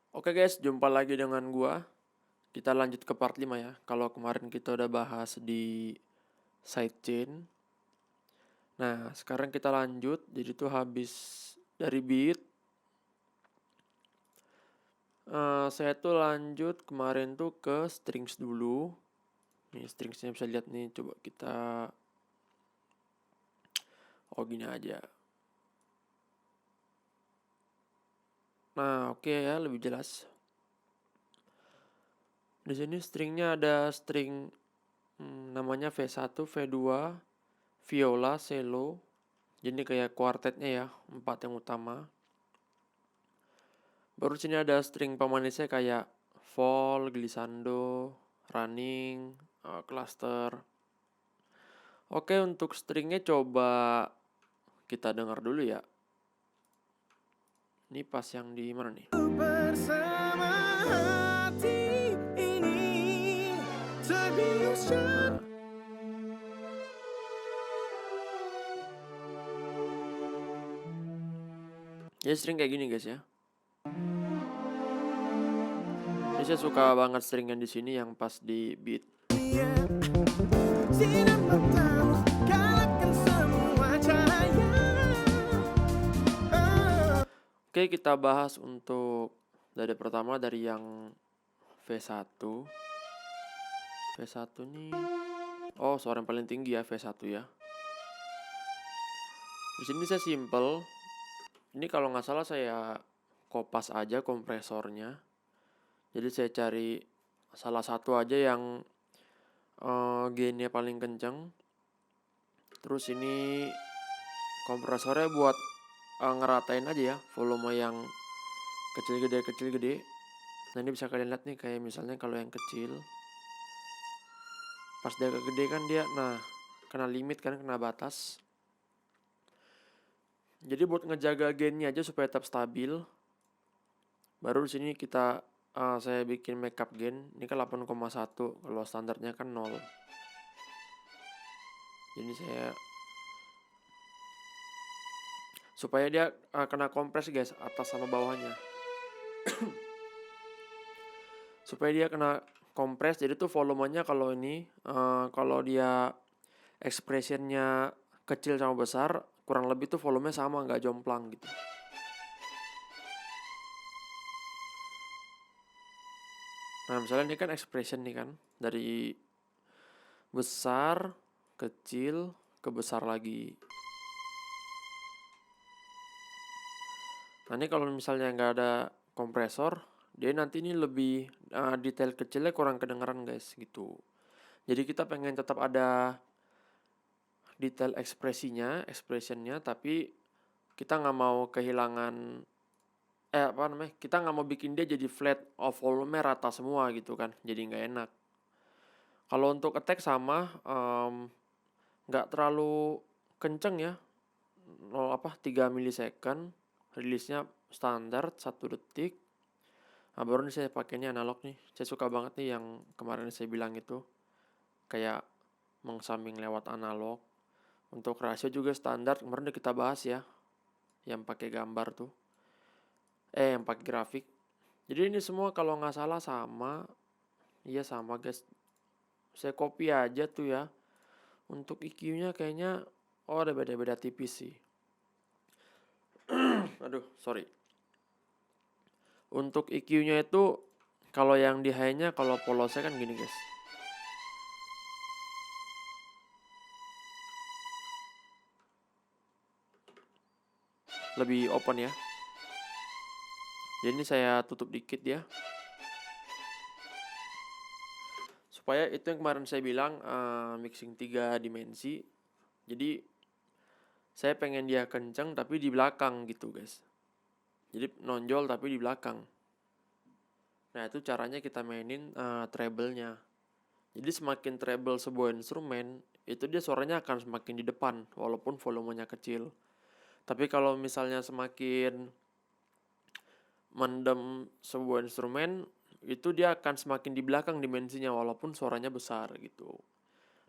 Oke guys, jumpa lagi dengan gua. Kita lanjut ke part 5 ya. Kalau kemarin kita udah bahas di sidechain. Nah, sekarang kita lanjut. Jadi tuh habis dari beat. Saya tuh lanjut kemarin tuh ke strings dulu. Nih stringsnya bisa lihat nih. Coba kita. Oh gini aja. Nah, oke ya, lebih jelas. Di sini stringnya ada string namanya V1, V2, viola, cello. Jadi kayak kuartetnya ya, 4 yang utama. Baru sini ada string pemanisnya kayak fall, glissando, running, cluster. Oke, untuk stringnya coba kita dengar dulu ya. Ini pas yang di mana nih? Bersama hati ini terbiasa. Nah, ya string kayak gini guys ya. Ini saya suka banget string yang di sini yang pas di beat. Sinar matamu kalahkan semua cahaya. Oke, kita bahas untuk dari pertama dari yang V1. V1 nih. Oh, suara yang paling tinggi ya V1 ya. Di sini saya simple. Ini kalau nggak salah saya kopas aja kompresornya. Jadi saya cari salah satu aja yang gainnya paling kenceng. Terus ini kompresornya buat ngeratain aja ya volume yang kecil gede. Nah ini bisa kalian lihat nih kayak misalnya kalau yang kecil pas dia gede kan dia kena limit kan, kena batas. Jadi buat ngejaga gainnya aja supaya tetap stabil. Baru di sini kita saya bikin makeup gain. Ini kan 8,1, kalau standarnya kan 0. Jadi saya supaya dia kena kompres guys, atas sama bawahnya. Supaya dia kena kompres. Jadi tuh volumenya kalau ini kalau dia expressionnya kecil sama besar, kurang lebih tuh volumenya sama, nggak jomplang gitu. Nah misalnya ini kan expression nih kan, dari besar, kecil, ke besar lagi. Nah ini kalau misalnya nggak ada kompresor, dia nanti ini lebih detail kecilnya kurang kedengeran guys gitu. Jadi kita pengen tetap ada detail expressionnya, tapi kita nggak mau kehilangan kita nggak mau bikin dia jadi flat of volume rata semua gitu kan, jadi nggak enak. Kalau untuk attack sama nggak terlalu kenceng ya, 3 milisecond, rilisnya standar 1 detik. Nah baru nih saya pakai ini analog nih, saya suka banget nih yang kemarin saya bilang itu, kayak mengsamping lewat analog. Untuk rasio juga standar, kemarin udah kita bahas ya, yang pakai gambar tuh, yang pakai grafik. Jadi ini semua kalau nggak salah sama, iya sama guys. Saya copy aja tuh ya. Untuk EQ-nya kayaknya ada beda-beda tipis sih. Aduh, sorry. Untuk EQ-nya itu kalau yang di high-nya, kalau polosnya kan gini guys. Lebih open ya. Jadi ini saya tutup dikit ya. Supaya itu yang kemarin saya bilang mixing 3 dimensi. Jadi saya pengen dia kenceng tapi di belakang gitu guys. Jadi nonjol tapi di belakang. Nah itu caranya kita mainin treble-nya. Jadi semakin treble sebuah instrumen, itu dia suaranya akan semakin di depan walaupun volumenya kecil. Tapi kalau misalnya semakin mendem sebuah instrumen, itu dia akan semakin di belakang dimensinya walaupun suaranya besar gitu.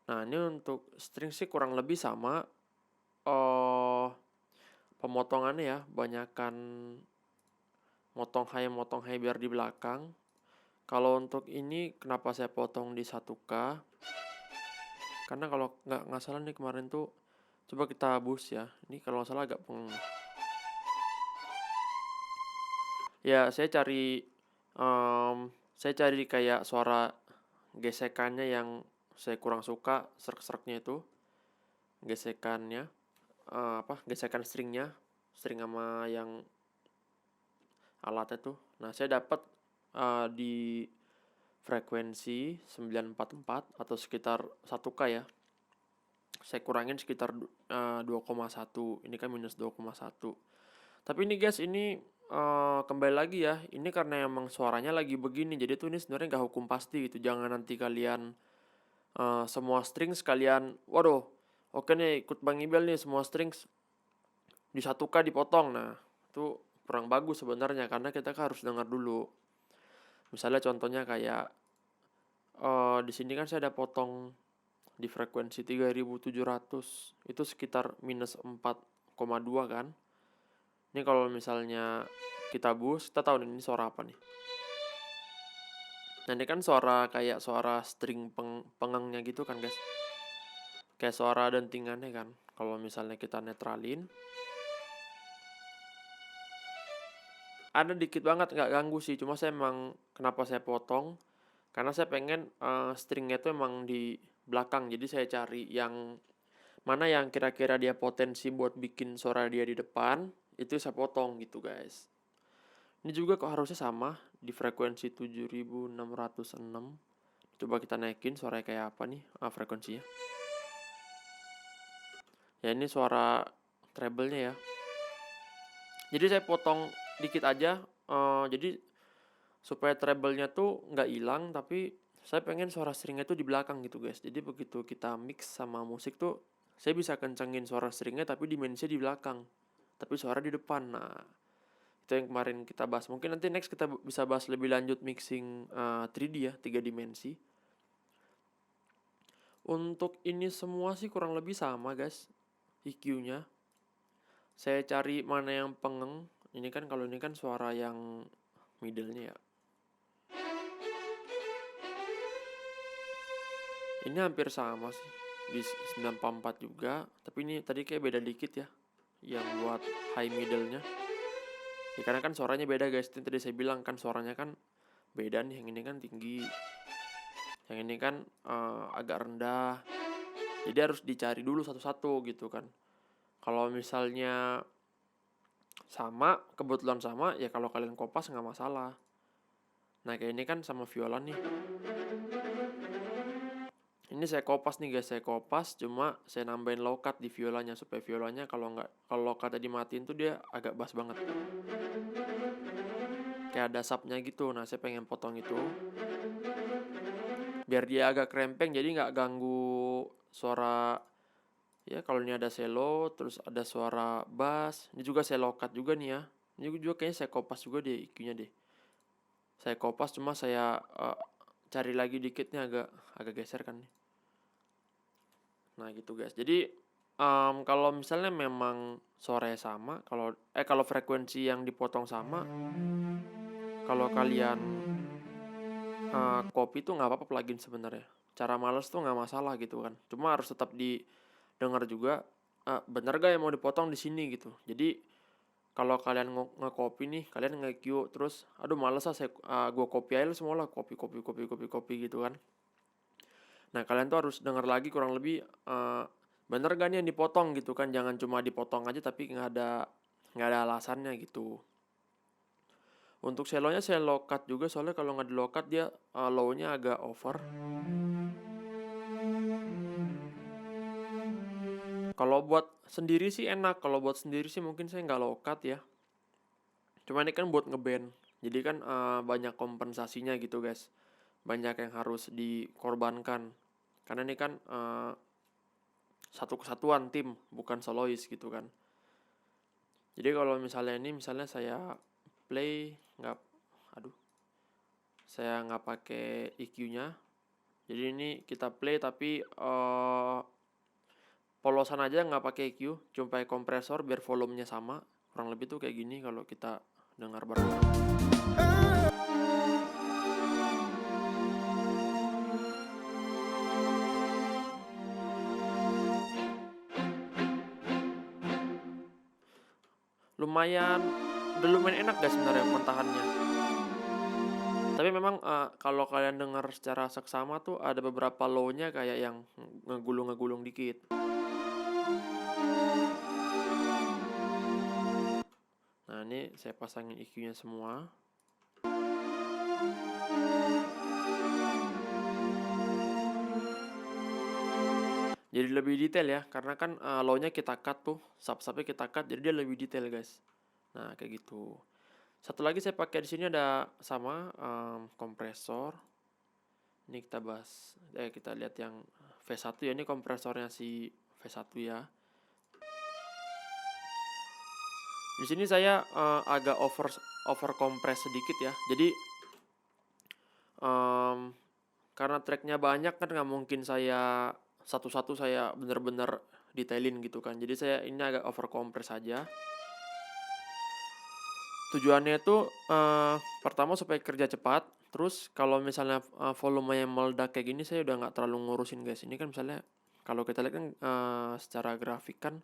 Nah ini untuk string sih kurang lebih sama. Pemotongannya ya, banyakan motong high biar di belakang. Kalau untuk ini kenapa saya potong di 1K? Karena kalau nggak salah nih kemarin tuh, coba kita boost ya. Ini kalau nggak salah agak ya saya cari kayak suara gesekannya yang saya kurang suka, serak-seraknya itu gesekannya, gesekan stringnya, string sama yang alatnya tuh. Nah, saya dapat di frekuensi 944 atau sekitar 1K ya. Saya kurangin sekitar 2,1. Ini kan minus 2,1. Tapi ini guys, ini kembali lagi ya. Ini karena emang suaranya lagi begini. Jadi tuh ini sebenarnya nggak hukum pasti gitu. Jangan nanti kalian semua string sekalian, waduh, oke nih ikut Bang Ibel nih, semua string di 1K dipotong. Nah, itu kurang bagus sebenarnya karena kita kan harus dengar dulu. Misalnya contohnya kayak di sini kan saya ada potong di frekuensi 3700, itu sekitar minus 4,2 kan. Ini kalau misalnya kita boost, kita tahu nih ini suara apa nih. Nah, ini kan suara kayak suara string pengengnya gitu kan guys, kayak suara dentingannya kan. Kalau misalnya kita netralin, ada dikit banget, nggak ganggu sih. Cuma saya emang kenapa saya potong, karena saya pengen stringnya itu emang di belakang. Jadi saya cari yang mana yang kira-kira dia potensi buat bikin suara dia di depan, itu saya potong gitu guys. Ini juga kok harusnya sama di frekuensi 7606. Coba kita naikin suaranya kayak apa nih frekuensinya. Ya ini suara treble-nya ya. Jadi saya potong dikit aja. Jadi supaya treble-nya tuh nggak hilang, tapi saya pengen suara stringnya tuh di belakang gitu guys. Jadi begitu kita mix sama musik tuh, saya bisa kencengin suara stringnya tapi dimensinya di belakang, tapi suara di depan. Nah, itu yang kemarin kita bahas. Mungkin nanti next kita bisa bahas lebih lanjut mixing 3D ya, 3 dimensi. Untuk ini semua sih kurang lebih sama guys, EQ-nya. Saya cari mana yang pengeng. Ini kan kalau ini kan suara yang middle-nya ya. Ini hampir sama sih, di 944 juga, tapi ini tadi kayak beda dikit ya, yang buat high middle-nya. Ya karena kan suaranya beda guys, itu tadi saya bilang kan suaranya kan beda nih, yang ini kan tinggi, yang ini kan agak rendah. Jadi harus dicari dulu satu-satu gitu kan. Kalau misalnya sama, kebetulan sama, ya kalau kalian kopas nggak masalah. Nah kayak ini kan sama viola nih. Ini saya kopas nih guys, saya kopas, cuma saya nambahin low cut di violanya supaya violanya kalau low cutnya dimatiin tuh dia agak bass banget. Kayak ada subnya gitu. Nah, saya pengen potong itu biar dia agak krempeng, jadi nggak ganggu suara. Ya kalau ini ada cello, terus ada suara bass. Ini juga saya low cut juga nih ya. Ini juga kayaknya saya kopas juga deh EQ-nya deh. Saya kopas, cuma saya cari lagi dikitnya agak geser kan nih. Nah gitu guys. Jadi kalau misalnya memang suaranya sama, kalau frekuensi yang dipotong sama, kalau kalian copy tuh nggak apa-apa plugin sebenarnya. Cara males tuh nggak masalah gitu kan. Cuma harus tetap didengar juga. Bener gak yang mau dipotong di sini gitu. Jadi kalau kalian nge-copy nih, kalian nge-Q terus, aduh males gue copy aja semua lah, copy gitu kan. Nah kalian tuh harus dengar lagi kurang lebih bener gak nih yang dipotong gitu kan. Jangan cuma dipotong aja tapi nggak ada alasannya gitu. Untuk cello-nya saya low cut juga, soalnya kalau nggak di low cut dia low-nya agak over. Kalau buat sendiri sih enak, kalau buat sendiri sih mungkin saya nggak low cut ya. Cuma ini kan buat ngeband, jadi kan banyak kompensasinya gitu guys. Banyak yang harus dikorbankan. Karena ini kan satu kesatuan tim, bukan solois gitu kan. Jadi kalau misalnya saya play saya nggak pakai EQ-nya. Jadi ini kita play tapi polosan aja nggak pakai EQ, cuma pakai kompresor biar volumenya sama. Kurang lebih tuh kayak gini kalau kita dengar bareng-bareng. Lumayan udah lumayan enak guys sebenarnya mentahannya. Tapi memang, kalau kalian dengar secara seksama tuh ada beberapa low-nya kayak yang ngegulung-ngegulung dikit. Nah, ini saya pasangin EQ-nya semua. Jadi lebih detail ya, karena kan, low-nya kita cut tuh, sub-subnya kita cut, jadi dia lebih detail guys. Nah, kayak gitu. Satu lagi saya pakai di sini ada sama, kompresor. Ini kita bahas, kita lihat yang V1 ya, ini kompresornya si V1 ya. Di sini saya, agak over compress sedikit ya. Jadi, karena tracknya banyak kan nggak mungkin saya satu-satu saya bener-bener detailin gitu kan. Jadi saya ini agak over compress aja. Tujuannya itu, pertama supaya kerja cepat. Terus kalau misalnya, volumenya meledak kayak gini saya udah nggak terlalu ngurusin guys. Ini kan misalnya kalau kita lihat kan, secara grafik kan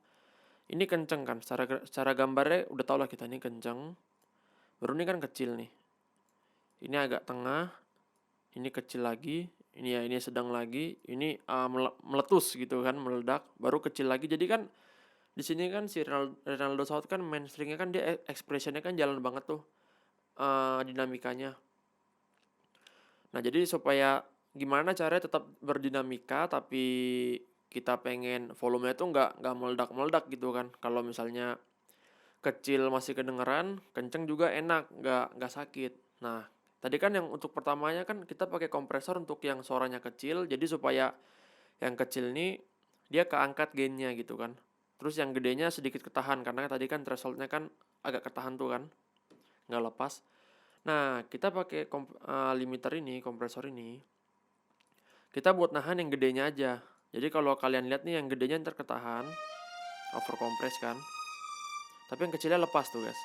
ini kenceng kan, secara gambarnya udah tau lah kita ini kenceng. Baru ini kan kecil nih. Ini agak tengah, ini kecil lagi, ini ya ini sedang lagi, ini, meletus gitu kan, meledak, baru kecil lagi. Jadi kan di sini kan si Ronaldo South kan main stringnya kan dia expressionnya kan jalan banget tuh, dinamikanya. Nah, jadi supaya gimana caranya tetap berdinamika tapi kita pengen volumenya tuh nggak meledak-meledak gitu kan. Kalau misalnya kecil masih kedengeran, kenceng juga enak, nggak sakit. Nah, tadi kan yang untuk pertamanya kan kita pakai kompresor untuk yang suaranya kecil, jadi supaya yang kecil nih dia keangkat gainnya gitu kan. Terus yang gedenya sedikit ketahan karena tadi kan thresholdnya kan agak ketahan tuh kan, nggak lepas. Nah, kita pakai limiter ini, kompresor ini, kita buat nahan yang gedenya aja. Jadi kalau kalian lihat nih yang gedenya ntar ketahan, over compress kan. Tapi yang kecilnya lepas tuh guys.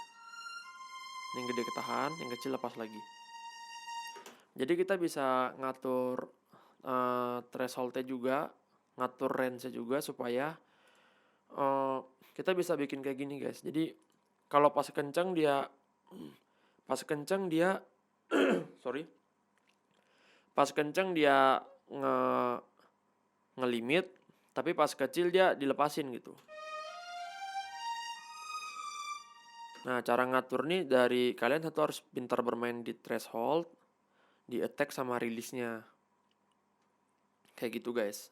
Yang gede ketahan, yang kecil lepas lagi. Jadi kita bisa ngatur thresholdnya juga, ngatur range-nya juga supaya kita bisa bikin kayak gini guys. Jadi kalau pas kenceng dia sorry, pas kenceng dia ngelimit, tapi pas kecil dia dilepasin gitu. Nah, cara ngatur nih dari kalian satu harus pintar bermain di threshold, di attack sama release-nya. Kayak gitu guys.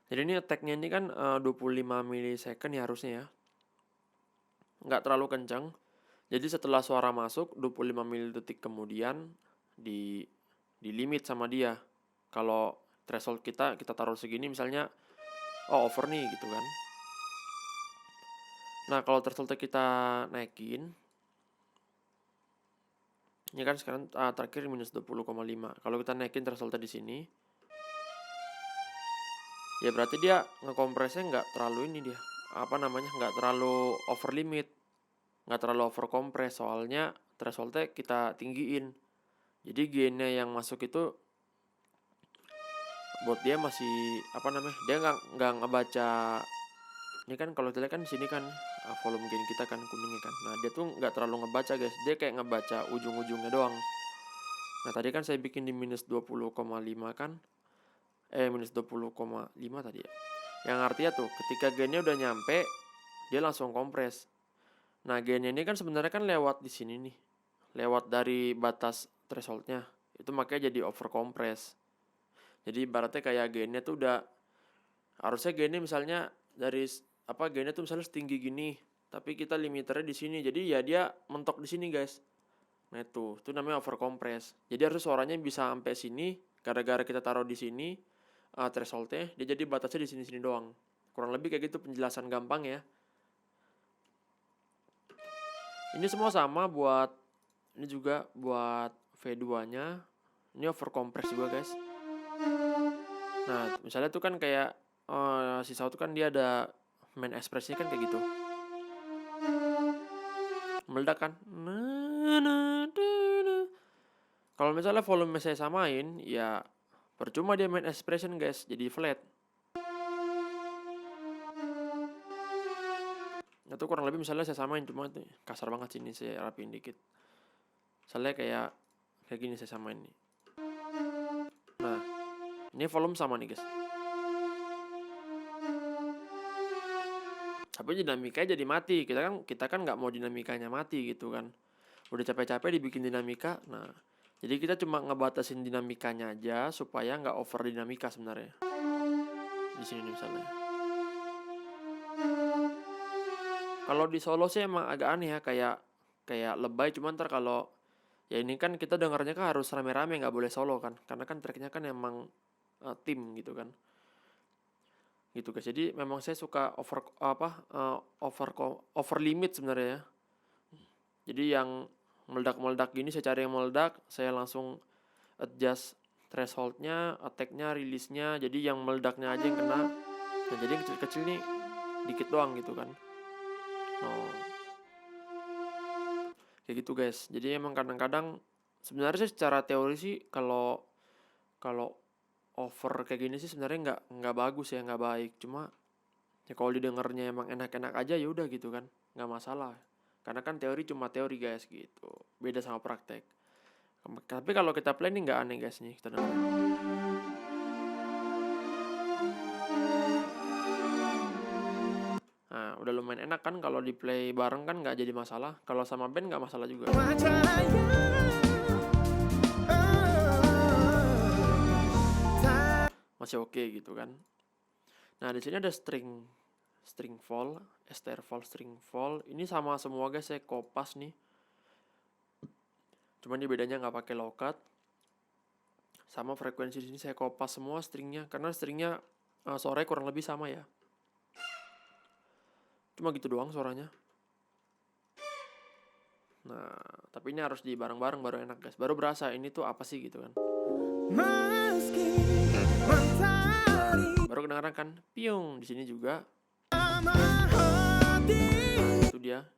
Jadi ini attack-nya ini kan 25 milisecond ya harusnya ya. Nggak terlalu kencang. Jadi setelah suara masuk 25 milidetik kemudian di limit sama dia. Kalau threshold kita taruh segini misalnya over nih gitu kan. Nah, kalau threshold kita naikin, ini kan sekarang terakhir minus 20,5. Kalau kita naikin thresholdnya di sini, ya berarti dia ngekompresnya nggak terlalu ini dia. Nggak terlalu over limit. Nggak terlalu over compress soalnya thresholdnya kita tinggiin. Jadi gainnya yang masuk itu buat dia masih dia nggak ngebaca. Ini kan kalau kita lihat kan di sini kan volume gain kita kan kuningnya kan. Nah, dia tuh nggak terlalu ngebaca guys. Dia kayak ngebaca ujung-ujungnya doang. Nah, tadi kan saya bikin di minus 20,5 kan. Minus 20,5 tadi ya. Yang artinya tuh ketika gainnya udah nyampe dia langsung kompres. Nah, gainnya ini kan sebenarnya kan lewat di sini nih. Lewat dari batas thresholdnya. Itu makanya jadi over compress. Jadi ibaratnya kayak gainnya tuh udah harusnya gainnya misalnya dari gainnya tuh misalnya setinggi gini, tapi kita limiternya di sini. Jadi ya dia mentok di sini, guys. Nah, itu namanya over compress. Jadi harus suaranya bisa sampai sini gara-gara kita taruh di sini thresholdnya, dia jadi batasnya di sini-sini doang. Kurang lebih kayak gitu penjelasan gampang ya. Ini semua sama ini juga buat V2-nya. Ini over compress juga, guys. Nah, misalnya tuh kan kayak si Sao tuh kan dia ada main express-nya kan kayak gitu. Meledak kan. Nah, Kalau misalnya volume saya samain, ya percuma dia main expression guys, jadi flat. Itu kurang lebih misalnya saya samain, cuma itu kasar banget sih, ini saya rapiin dikit. Misalnya kayak gini saya samain nih. Nah, ini volume sama nih guys. Tapi dinamikanya jadi mati. Kita kan nggak mau dinamikanya mati gitu kan. Udah capek-capek dibikin dinamika. Nah, jadi kita cuma ngebatasin dinamikanya aja supaya nggak over dinamika sebenarnya. Di sini nih misalnya. Kalau di solo sih emang agak aneh ya, kayak lebay, cuman ntar kalau ya ini kan kita dengarnya kan harus rame-rame, nggak boleh solo kan, karena kan tracknya kan emang tim gitu kan, gitu guys. Jadi memang saya suka over limit sebenarnya ya. Jadi yang meledak-meledak gini saya cari yang meledak, saya langsung adjust thresholdnya, attack-nya, release-nya, jadi yang meledaknya aja yang kena. Nah jadi yang kecil-kecil nih dikit doang gitu kan. Oh, kayak gitu guys. Jadi emang kadang-kadang sebenarnya sih secara teori sih kalau kalau over kayak gini sih sebenarnya nggak bagus ya, nggak baik. Cuma ya kalau didengarnya emang enak-enak aja ya udah gitu kan, nggak masalah. Karena kan teori cuma teori guys gitu, beda sama praktek. Tapi kalau kita play nih nggak aneh guys nih kita dengar. Nah udah lumayan enak kan kalau di play bareng kan nggak jadi masalah. Kalau sama band nggak masalah juga. Masih oke gitu kan. Nah di sini ada string fall, string fall. Ini sama semua guys, saya kopas nih. Cuman ini bedanya nggak pakai low cut. Sama frekuensi di sini saya kopas semua stringnya, karena stringnya suaranya kurang lebih sama ya. Cuma gitu doang suaranya. Nah, tapi ini harus di bareng-bareng baru enak guys. Baru berasa ini tuh apa sih gitu kan. Baru kedengaran kan, piung di sini juga. Nah, itu dia.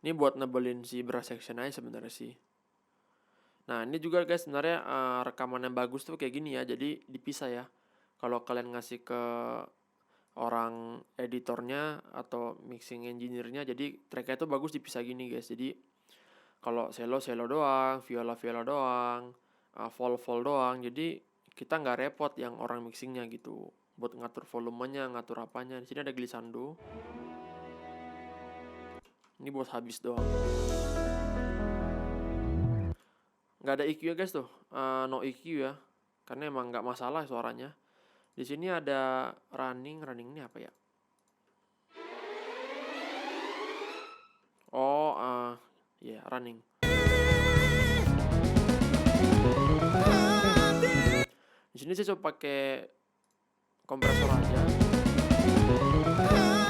Ini buat nebelin si brass section aja sebenarnya sih. Nah, ini juga guys sebenarnya rekaman yang bagus tuh kayak gini ya. Jadi dipisah ya. Kalau kalian ngasih ke orang editornya atau mixing engineer-nya, jadi tracknya tuh bagus dipisah gini guys. Jadi kalau cello doang, viola doang, vol doang. Jadi kita nggak repot yang orang mixingnya gitu, buat ngatur volumenya, ngatur apanya. Di sini ada glissando. Ini buat habis doang. Nggak ada EQ ya guys tuh, no EQ ya, karena emang nggak masalah suaranya. Di sini ada running ini apa ya? Oh, ya running. Di sini saya coba pakai kompresor aja,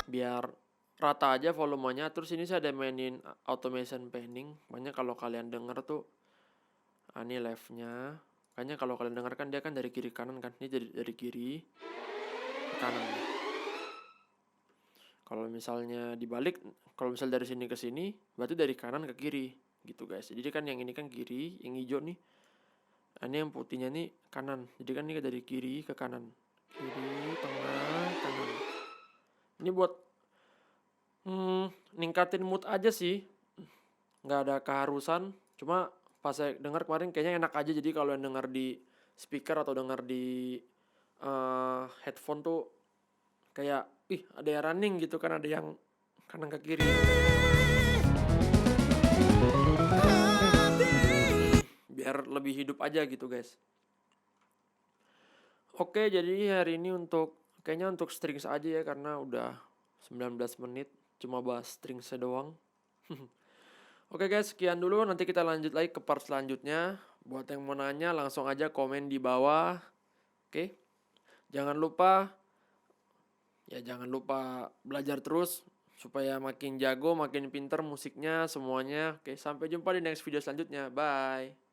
biar rata aja volumenya. Terus ini saya ada mainin automation panning. Banyak kalau kalian denger tuh, ini left-nya. Makanya kalau kalian dengar kan dia kan dari kiri kanan kan. Ini dari kiri ke kanan. Kalau misalnya dibalik, kalau misal dari sini ke sini, berarti dari kanan ke kiri gitu guys. Jadi kan yang ini kan kiri, yang hijau nih. Ini yang putihnya nih kanan. Jadi kan ini dari kiri ke kanan. Kiri, tengah, kanan. Ini buat ningkatin mood aja sih. Nggak ada keharusan. Cuma pas saya dengar kemarin kayaknya enak aja. Jadi kalau yang dengar di speaker atau dengar di headphone tuh kayak ada yang running gitu kan, ada yang kanan ke kiri. Biar lebih hidup aja gitu guys. Oke, jadi hari ini kayaknya untuk strings aja ya, karena udah 19 menit cuma bahas strings doang. Oke guys, sekian dulu. Nanti kita lanjut lagi ke part selanjutnya. Buat yang mau nanya langsung aja komen di bawah. Oke. Jangan lupa belajar terus supaya makin jago, makin pinter musiknya semuanya. Oke, sampai jumpa di next video selanjutnya. Bye.